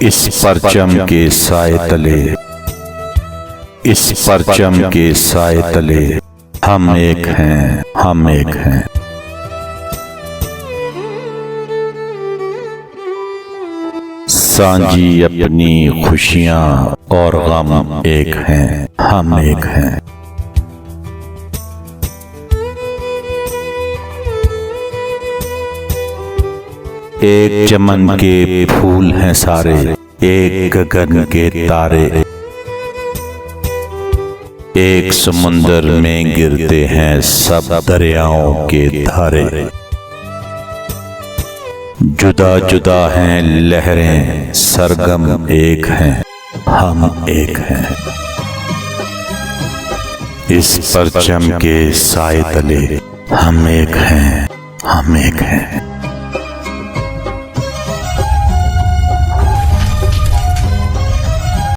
इस परचम के साए तले, इस परचम के साए तले हम एक हैं, हम एक हैं। सांझी अपनी खुशियां और गम एक हैं, हम एक हैं। एक चमन के फूल हैं सारे, एक गगन के तारे, एक समुंदर में गिरते हैं सब दरियाओं के धारे। जुदा जुदा हैं लहरें, सरगम एक हैं, हम एक हैं। इस परचम के साए तले हम एक हैं, हम एक हैं।